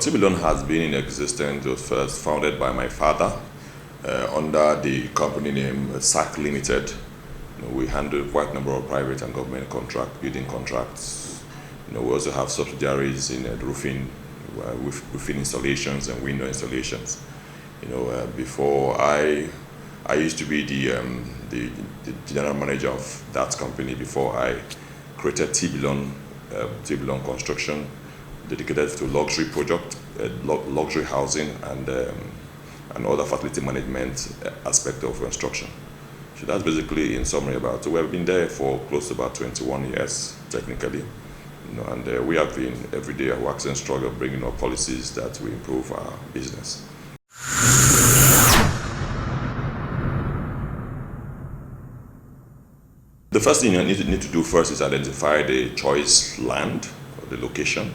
Tibilon has been in existence. It was first founded by my father under the company name SAC Limited. We handle quite a number of private and government building contracts. We also have subsidiaries in roofing, roofing installations and window installations. Before I used to be the general manager of that company before I created Tibilon Construction, dedicated to luxury project, luxury housing, and other facility management aspect of construction. So that's basically in summary about it. So we've been there for close to about 21 years, technically. And we have been every day works and struggle bringing up policies that will improve our business. The first thing you need to do first is identify the choice land or the location.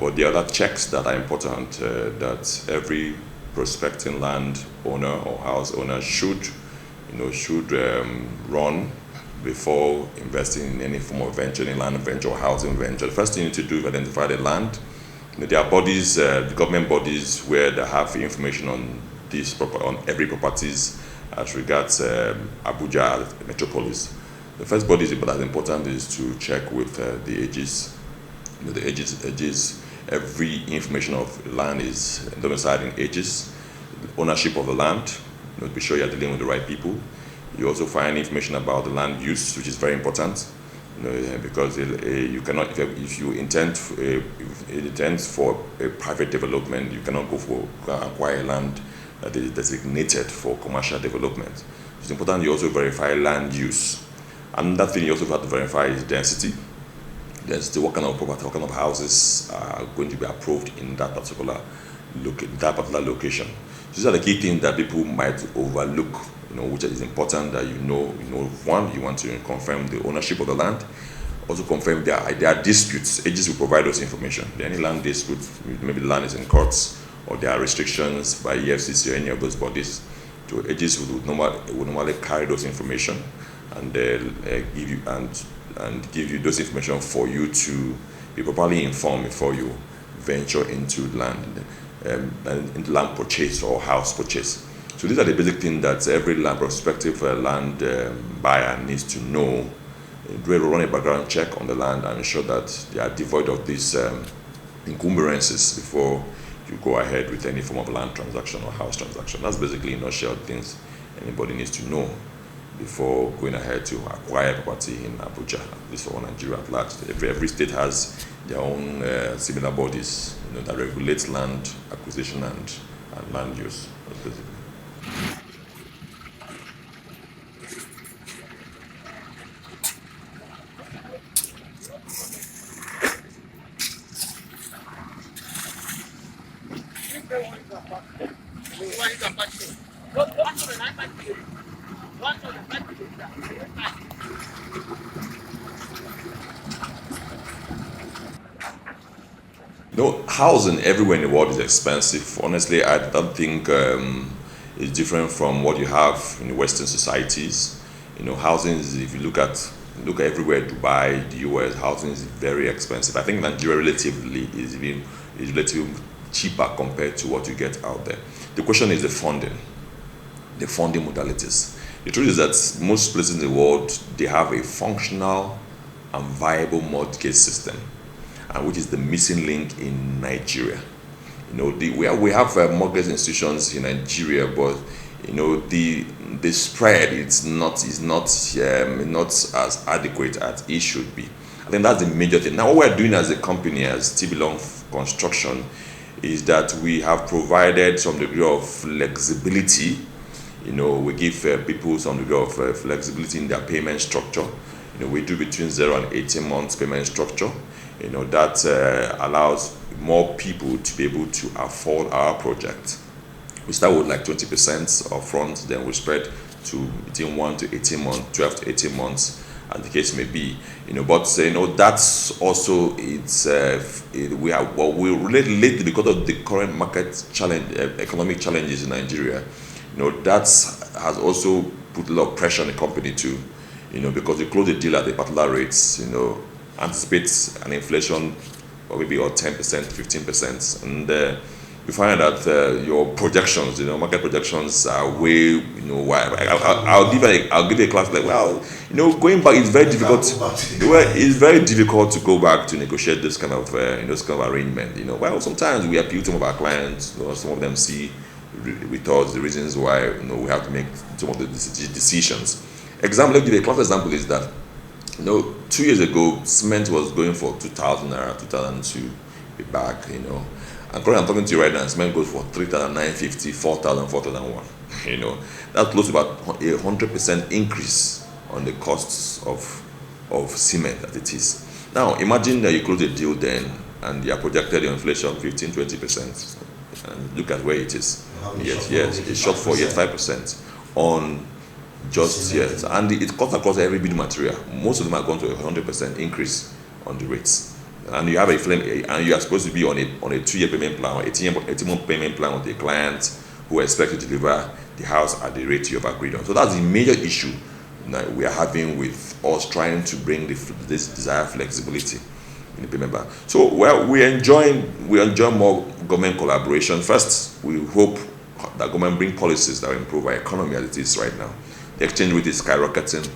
But the other checks that are important that every prospecting land owner or house owner should run before investing in any form of venture, any land venture or housing venture. The first thing you need to do is identify the land. There are bodies, the government bodies, where they have information on on every properties as regards Abuja metropolis. The first body that is important is to check with the ages. The ages, every information of land is domiciled in ages. Ownership of the land, be sure you're dealing with the right people. You also find information about the land use, which is very important, because you cannot, if you intend for a private development, you cannot go for acquire land that is designated for commercial development. It's important you also verify land use. And that thing you also have to verify is density. Density, what kind of property, what kind of houses are going to be approved in that particular location. These are the key things that people might overlook, which is important that one, you want to confirm the ownership of the land, also confirm there are disputes. Ages will provide those information. There are any land disputes, maybe the land is in courts, or there are restrictions by EFCC or any of those bodies. So ages would normally carry those information and give you those information for you to be properly informed before you venture into land purchase or house purchase. So these are the basic things that every prospective land buyer needs to know. Run a background check on the land and ensure that they are devoid of these encumbrances before you go ahead with any form of land transaction or house transaction. That's basically in a nutshell things anybody needs to know before going ahead to acquire property in Abuja, at least for Nigeria at large. Every state has their own similar bodies that regulate land acquisition and land use, basically. No, housing everywhere in the world is expensive. Honestly, I don't think it's different from what you have in the Western societies. Housing is, if you look everywhere, Dubai, the US, housing is very expensive. I think Nigeria relatively is relatively cheaper compared to what you get out there. The question is the funding modalities. The truth is that most places in the world, they have a functional and viable mortgage system, and which is the missing link in Nigeria. We have mortgage institutions in Nigeria, but the spread is not as adequate as it should be. I think that's the major thing. Now, what we're doing as a company, as Tibilon Construction, is that we have provided some degree of flexibility. We give people some degree of flexibility in their payment structure. We do between 0 and 18 months payment structure. That allows more people to be able to afford our project. We start with like 20% upfront, then we spread to between 1 to 18 months, 12 to 18 months, as the case may be. But that's also we relate lately because of the current market challenge, economic challenges in Nigeria. That has also put a lot of pressure on the company too. Because we close the deal at the particular rates. Anticipates an inflation or maybe or 10%, 15%, and you find that your projections, market projections are way, wide. I'll give you a class like, well, going back is very difficult. Well, it's very difficult to go back to negotiate this kind of, this kind of arrangement. Well, sometimes we appeal to some of our clients. Some of them see with us the reasons why we have to make some of the decisions. Example, give you a class example is that 2 years ago cement was going for 2,000 naira, 2,002 a bag, and currently I'm talking to you right now, cement goes for 3,950, 4,000, 4,001. That's close to about 100% increase on the costs of cement that it is. Now imagine that you close a deal then and you are projected your inflation 15-20%, and look at where it is. Yes, it's short for yet 5% on just yet, and it cuts across every building material. Most of them are going to a 100% increase on the rates. And you have and you are supposed to be on a 2-year payment plan or 18-month payment plan with the client who expect to deliver the house at the rate you have agreed on. So that's the major issue that we are having with us trying to bring this desired flexibility in the payment plan. So we enjoy more government collaboration. First, we hope that government bring policies that will improve our economy as it is right now. The exchange rate is skyrocketing.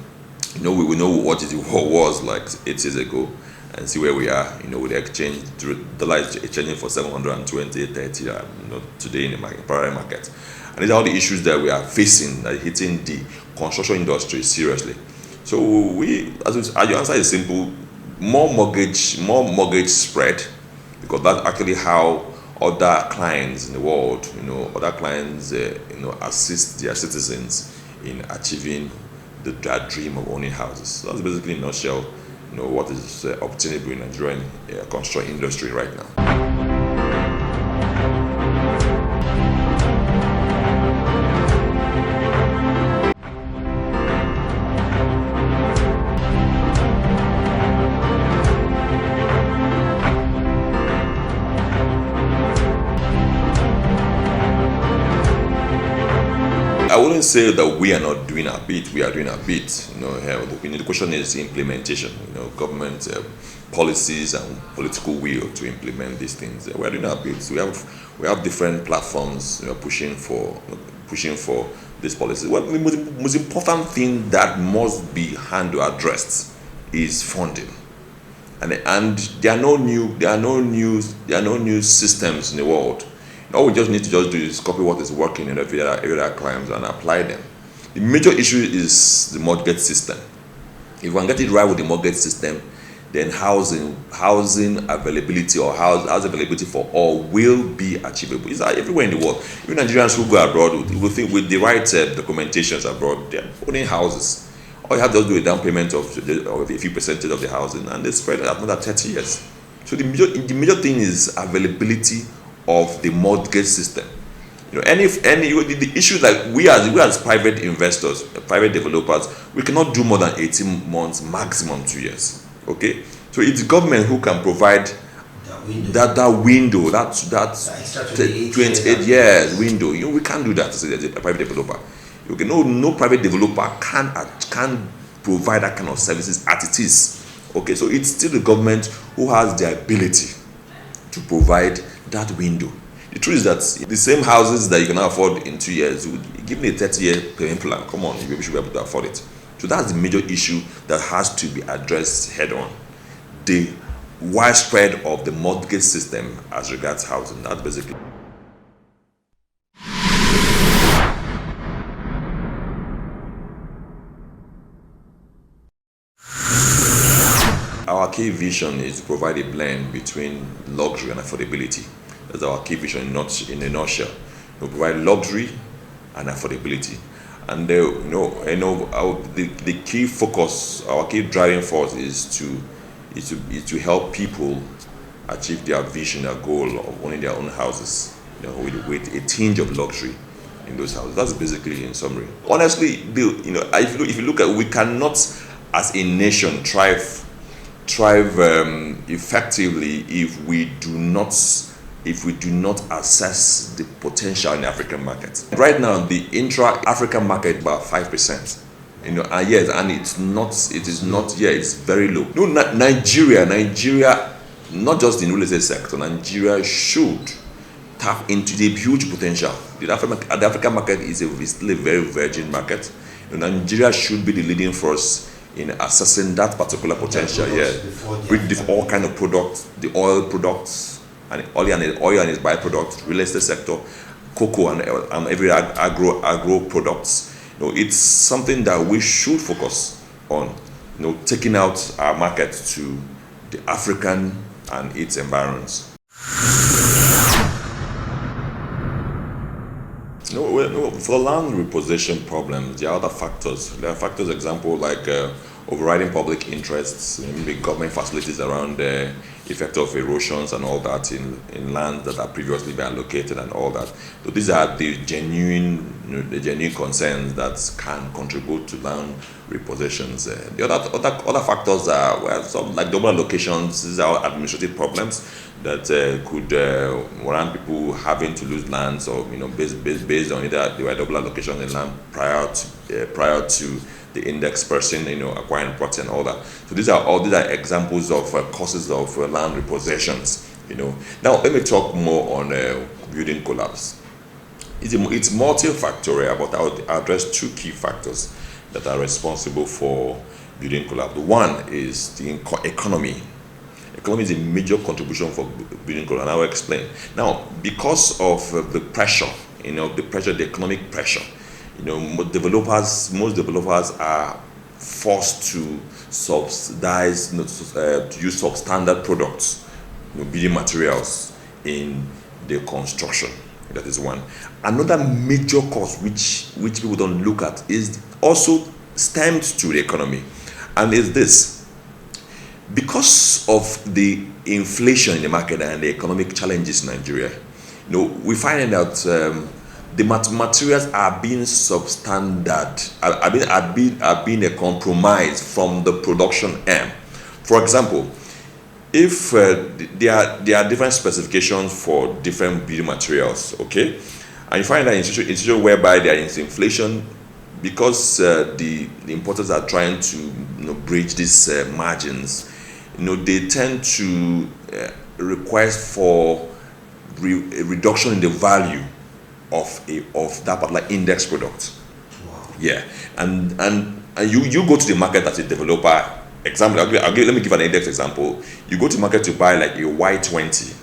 We know what it was like 8 years ago, and see where we are. With the exchange, dollar is exchanging for 720, 30. Today in the parallel market, and these are all the issues that we are facing that are hitting the construction industry seriously. So your answer is simple: more mortgage spread, because that's actually how other clients in the world, other clients, assist their citizens in achieving their dream of owning houses. So that's basically in a nutshell, what is obtainable in Nigerian construction industry right now. I wouldn't say that we are not doing our bit. We are doing our bit. The question is implementation. Government policies and political will to implement these things. We are doing our bit. We have different platforms pushing for these policies. Well, the most important thing that must be addressed is funding. And there are no new systems in the world. All we just need to do is copy what is working in every other clients and apply them. The major issue is the mortgage system. If one get it right with the mortgage system, then housing availability or house availability for all will be achievable. It's everywhere in the world. Even Nigerians who go abroad will think with the right documentations abroad, they're owning houses. All you have to do is a down payment of a few percentage of the housing, and they spread out another 30 years. So the major thing is availability of the mortgage system. The issue that we as private investors, private developers, we cannot do more than 18 months, maximum 2 years. Okay, so it's the government who can provide that window, that 28 years window. We can't do that as a private developer. Okay, no private developer can provide that kind of services as it is. Okay, so it's still the government who has the ability to provide that window. The truth is that the same houses that you can afford in 2 years, give me a 30-year payment plan. Come on, you should be able to afford it. So that's the major issue that has to be addressed head on. The widespread of the mortgage system as regards housing. That's basically. Our key vision is to provide a blend between luxury and affordability. That's our key vision in a nutshell. We provide luxury and affordability. And the key focus, our key driving force is to help people achieve their vision, their goal of owning their own houses, with a tinge of luxury in those houses. That's basically in summary. Honestly, if you look at, we cannot as a nation thrive effectively if we do not assess the potential in the African market. Right now, the intra-African market is about 5%. And yes, and it's very low. No, Nigeria not just in the real estate sector, Nigeria should tap into the huge potential. The African market is still a very virgin market. Nigeria should be the leading force in assessing that particular potential. With all kind of products, the oil products, and oil and its byproducts, real estate sector, cocoa and every agro products. It's something that we should focus on. Taking out our market to the African and its environs. For land repossession problems, there are other factors. There are factors, example, like overriding public interests, the government facilities around the effect of erosions and all that in land that are previously been allocated and all that. So these are the genuine concerns that can contribute to land repossessions. The other factors are some like double allocations. These are administrative problems that could warrant people having to lose lands, or based on either they were double allocation in land prior to the index person acquiring property and all that. So these are examples of causes of land repossessions. Now let me talk more on building collapse. It's multifactorial, but I'll address two key factors that are responsible for building collapse. One is the economy. Economy is a major contribution for building collapse, and I will explain. Now, because of the pressure, the economic pressure, most developers are forced to subsidize, to use substandard products, building materials in the construction. That is one. Another major cause which people don't look at is also stemmed to the economy, and is this. Because of the inflation in the market and the economic challenges in Nigeria, we find that the materials are being substandard, are being a compromise from the production end. For example, if there are different specifications for different building materials, okay, and you find that in situation whereby there is inflation, because the importers are trying to bridge these margins, they tend to request for a reduction in the value of that particular index product. Wow. Yeah, and you go to the market as a developer. Example, let me give an index example. You go to market to buy like a Y20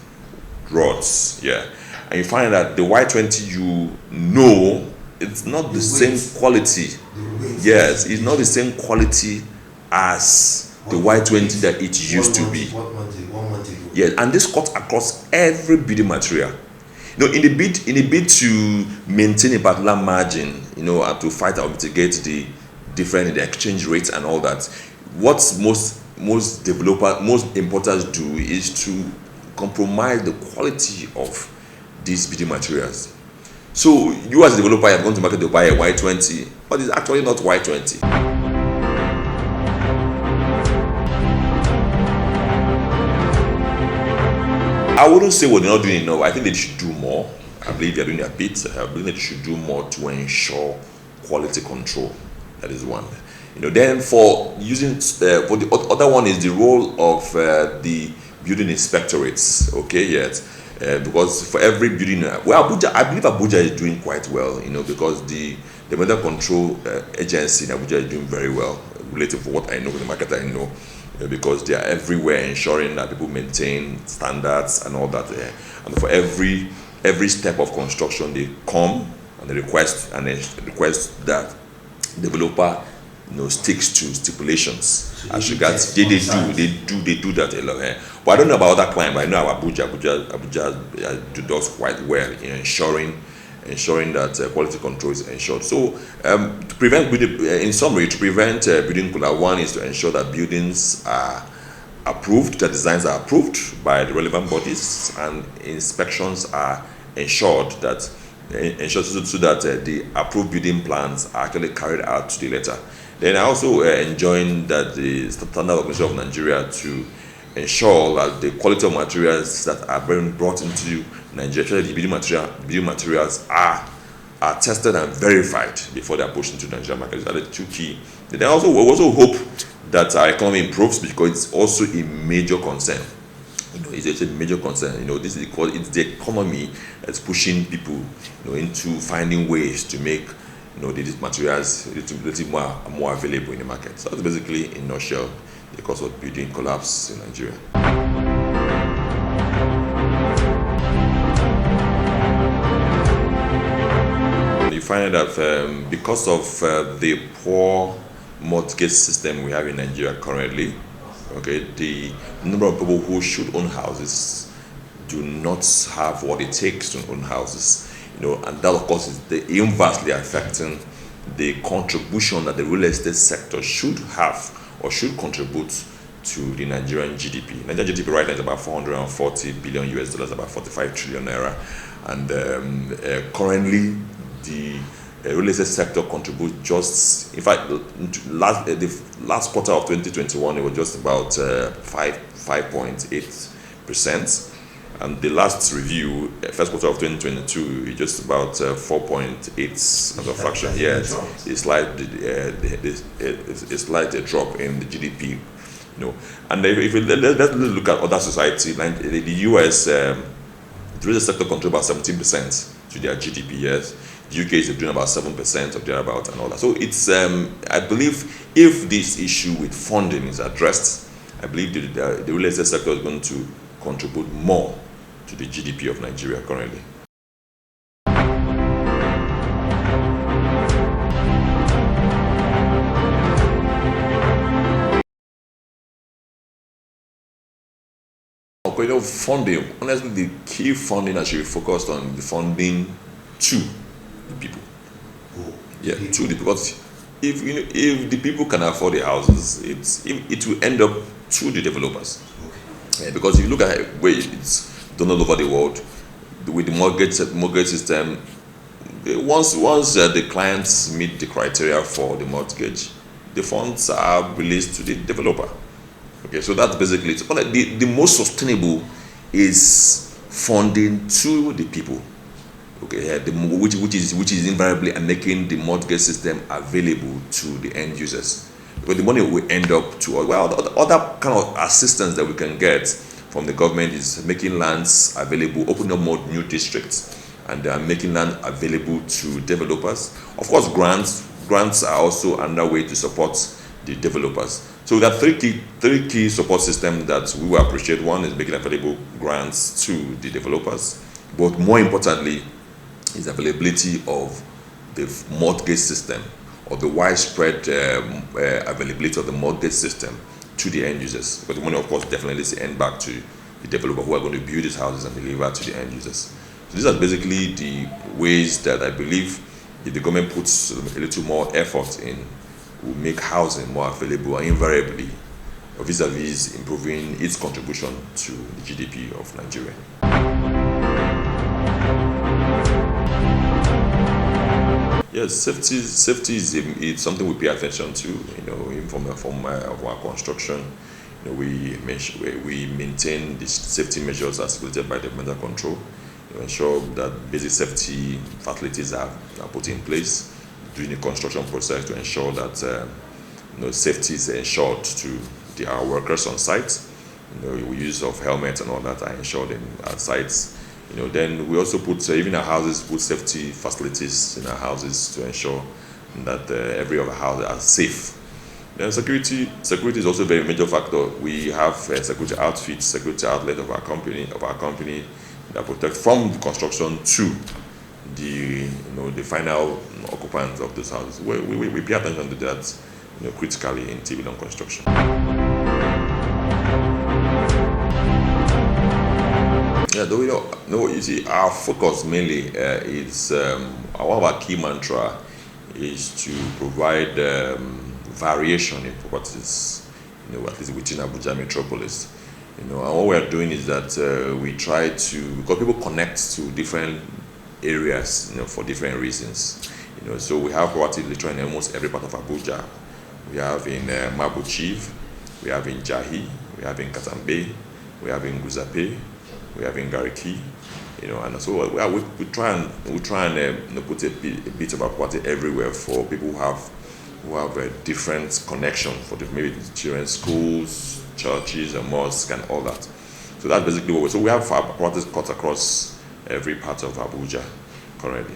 rods, yeah, and you find that the Y20 it's not the same quality. Yes, it's not the same quality as the Y20 that it used to be. Yes, and this cuts across every building material. In the bid to maintain a particular margin, and to fight or mitigate the different in the exchange rates and all that, what most importers do is to compromise the quality of these building materials. So you as a developer, you're going to market to buy a Y20, but it's actually not Y20. I wouldn't say what they're not doing enough. I think they should do more. I believe they're doing a bit. I believe they should do more to ensure quality control. That is one. Then for the other one is the role of the building inspectorates. Okay, yes. Because for every building, I believe Abuja is doing quite well, because the weather control agency in Abuja is doing very well, related to what I know, the market I know, because they are everywhere ensuring that people maintain standards and all that. And for every step of construction, they come and they request that developer sticks to stipulations. So as regards they do that a lot. But I don't know about other clients, but I know Abuja does quite well in ensuring that quality control is ensured. So to prevent building collapse, one is to ensure that buildings are approved, that designs are approved by the relevant bodies, and inspections are ensured so that the approved building plans are actually carried out to the letter. Then I also enjoin that the Standard Organization of Nigeria to ensure that the quality of materials that are being brought into Nigeria, especially the building materials, are tested and verified before they are pushed into the Nigerian market. These are the two key. Then we also hope that our economy improves, because it's also a major concern. It's a major concern. This is it's the economy that's pushing people, into finding ways to make, these materials little more available in the market. So that's basically, in a nutshell, the cost of building collapse in Nigeria. You find that because of the poor mortgage system we have in Nigeria currently, okay, the number of people who should own houses do not have what it takes to own houses, and that, of course, is inversely affecting the contribution that the real estate sector should have or should contribute to the Nigerian GDP. Nigerian GDP right now is about 440 billion US dollars, about 45 trillion naira, and currently the real estate sector contributes just, in fact, the last quarter of 2021, it was just about 5.8%. And the last review, first quarter of 2022, is just about 4.8 as a fraction. Yes, it's like a slight drop in the GDP. And if let's look at other societies, like the US, the real estate sector contributes about 17% to their GDP. Yes. The UK is doing about 7% or thereabout and all that. So it's, I believe, if this issue with funding is addressed, I believe the real estate sector is going to contribute more to the GDP of Nigeria currently. Okay, funding, honestly, the key funding that should be focused on the funding to the people. Yeah, to the people. Because if the people can afford the houses, it will end up to the developers. Yeah, because if you look at where it's done all over the world, with the mortgage system, once the clients meet the criteria for the mortgage, the funds are released to the developer. Okay, so that's basically it. But the most sustainable is funding to the people. Okay, yeah, which is invariably making the mortgage system available to the end users. Because the money will end up to, well, the other kind of assistance that we can get from the government is making lands available, opening up more new districts, and making land available to developers. Of course, grants are also another way to support the developers. So there are three key support systems that we will appreciate. One is making available grants to the developers, but more importantly is availability of the mortgage system, or the widespread availability of the mortgage system to the end users. Because the money, of course, definitely is end back to the developer who are going to build these houses and deliver to the end users. So these are basically the ways that I believe if the government puts a little more effort in, will make housing more available and invariably vis-a-vis improving its contribution to the GDP of Nigeria. Yes, safety is something we pay attention to. Even from our construction, we maintain the safety measures as stipulated by the Environmental Control to ensure that basic safety facilities are put in place during the construction process to ensure that safety is ensured to our workers on site. We use of helmets and all that are ensured in our sites. Then we also put, even our houses, put safety facilities in our houses to ensure that every other house are safe. Then security is also a very major factor. We have security outfits, security outlet of our company that protect from the construction to the final occupants of those houses. We pay attention to that critically in TVLON construction. Yeah, though you see, our focus mainly is one of our key mantra is to provide variation in properties, at least within Abuja metropolis. And what we are doing is that we try to, because people connect to different areas, for different reasons. So we have property literally in almost every part of Abuja. We have in Mabuchi, we have in Jahi, we have in Katambe, we have in Guzape, we have in Gariki, and so we try and put a bit of our property everywhere for people who have a different connection for maybe children's schools, churches, and mosques, and all that. So that's basically what so we have apparatus cuts across every part of Abuja currently.